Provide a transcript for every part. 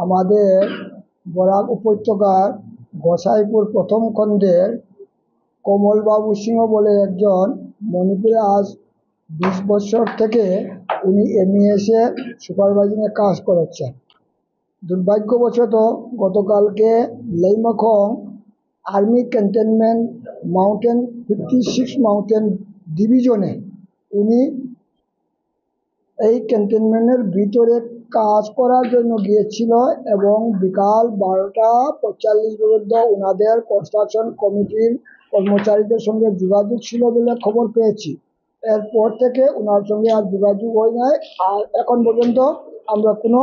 আমাদের বরাক উপত্যকার গোসাইপুর প্রথম খণ্ডের কমলবাবু সিংহ বলে একজন মণিপুরে আজ 20 বছর থেকে উনি এমইএসে সুপারভাইজিংয়ে কাজ করেছেন। দুর্ভাগ্যবশত গতকালকে Leimakhong army cantonment mountain 56 mountain ডিভিশনে উনি এই ক্যান্টনমেন্টের ভিতরে কাজ করার জন্য গিয়েছিল এবং বিকাল 12:45 ওনাদের কনস্ট্রাকশন কমিটির কর্মচারীদের সঙ্গে যোগাযোগ ছিল বলে খবর পেয়েছি। এরপর থেকে ওনার সঙ্গে আর যোগাযোগ হয় নাই, আর এখন পর্যন্ত আমরা কোনো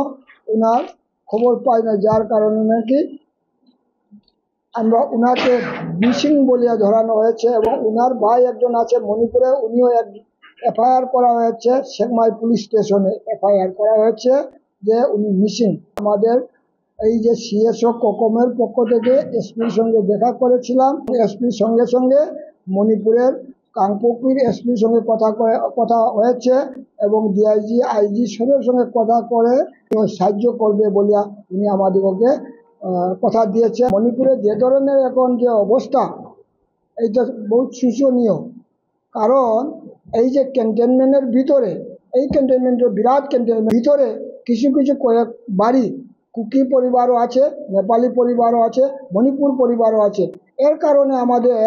ওনার খবর পাই না, যার কারণে নাকি আমরা ওনাকে মিসিং বলিয়া ধরানো হয়েছে। এবং ওনার ভাই একজন আছে মণিপুরে, উনিও এফআইআর করা হয়েছে, সেকমাই পুলিশ স্টেশনে এফআইআর করা হয়েছে যে উনি মিসিং। আমাদের এই যে সিএসও কোকমের পক্ষ থেকে এসপির সঙ্গে দেখা করেছিলাম, এসপির সঙ্গে সঙ্গে মণিপুরের কাংপোকপির এসপির সঙ্গে কথা হয়েছে এবং ডিআইজি আইজি সবের সঙ্গে কথা করে সাহায্য করবে বলিয়া উনি আমাদেরকে কথা দিয়েছে। মণিপুরে যে ধরনের এখন যে অবস্থা, এইটা বহুত শোচনীয়। কারণ এই যে ক্যান্টনমেন্টের ভিতরে, এই ক্যান্টনমেন্টের বিরাট ক্যান্টনমেন্টের ভিতরে কিছু কিছু কয়েক বাড়ি কুকি পরিবারও আছে, নেপালি পরিবারও আছে, মণিপুর পরিবারও আছে। এর কারণে আমাদের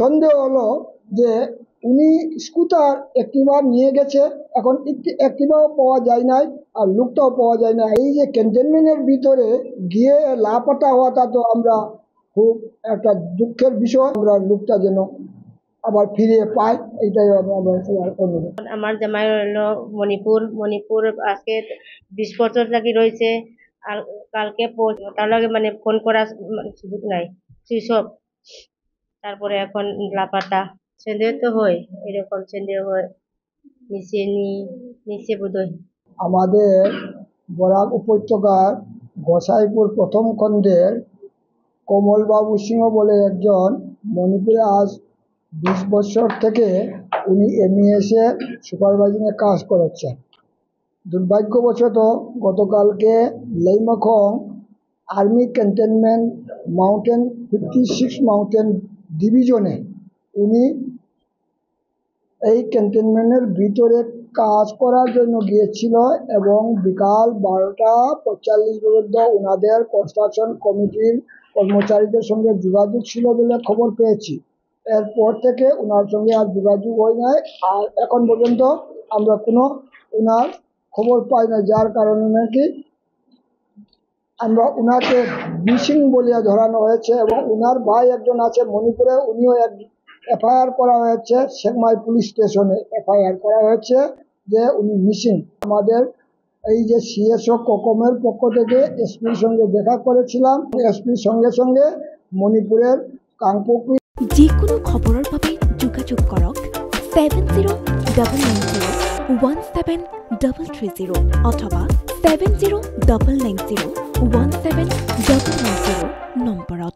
সন্দেহ হলো যে উনি স্কুটার একটিবার নিয়ে গেছে, এখন একটিবাও পাওয়া যায় নাই, আর লোকটাও পাওয়া যায় না। এই যে ক্যান্টনমেন্টের ভিতরে গিয়ে লাপাতা হওয়াটা তো আমরা খুব একটা দুঃখের বিষয়। আমরা লোকটা যেন আবার ফিরিয়ে পাই, এইটাই অনুরোধ। আমার জামাই হলো মণিপুর আজকে 20 বছর থাকি রয়েছে, আর কালকে তার লগে মানে ফোন করার সুযোগ নাই, সুইচ অফ। তারপরে এখন লাপাতা। সন্দেহ তো হয়, এরকম সন্দেহ হয় নিচে বোধহয়। আমাদের বরাক উপত্যকার গোসাইপুর প্রথম খণ্ডের কমলবাবু সিংহ বলে একজন মণিপুরে আজ 20 বছর থেকে উনি এমইএসে সুপারভাইজিংয়ে কাজ করেছেন। দুর্ভাগ্যবশত গতকালকে Leimakhong army cantonment mountain 56 mountain ডিভিশনে উনি এই ক্যান্টনমেন্টের ভিতরে কাজ করার জন্য গিয়েছিল এবং বিকাল 12:45 ওনাদের কনস্ট্রাকশন কমিটির কর্মচারীদের সঙ্গে যোগাযোগ ছিল বলে খবর পেয়েছি। এরপর থেকে ওনার সঙ্গে আর যোগাযোগ হয় নাই, আর এখন পর্যন্ত আমরা কোনো ওনার খবর পাই না, যার কারণে নাকি আমরা ওনাকে মিসিং বলিয়া ধরানো হয়েছে। এবং ওনার ভাই একজন আছে মণিপুরে, উনিও এফআইআর করা হয়েছে, সেকমাই পুলিশ স্টেশনে এফআইআর করা হয়েছে যে উনি মিসিং। আমাদের এই যে সিএসও কোকমের পক্ষ থেকে এসপির সঙ্গে দেখা করেছিলাম, এসপির সঙ্গে সঙ্গে মণিপুরের কাংপোকপি। যিকোনো খবৰৰ বাবে যোগাযোগ কৰক 70001730 অথবা 7099017990 নম্বৰত।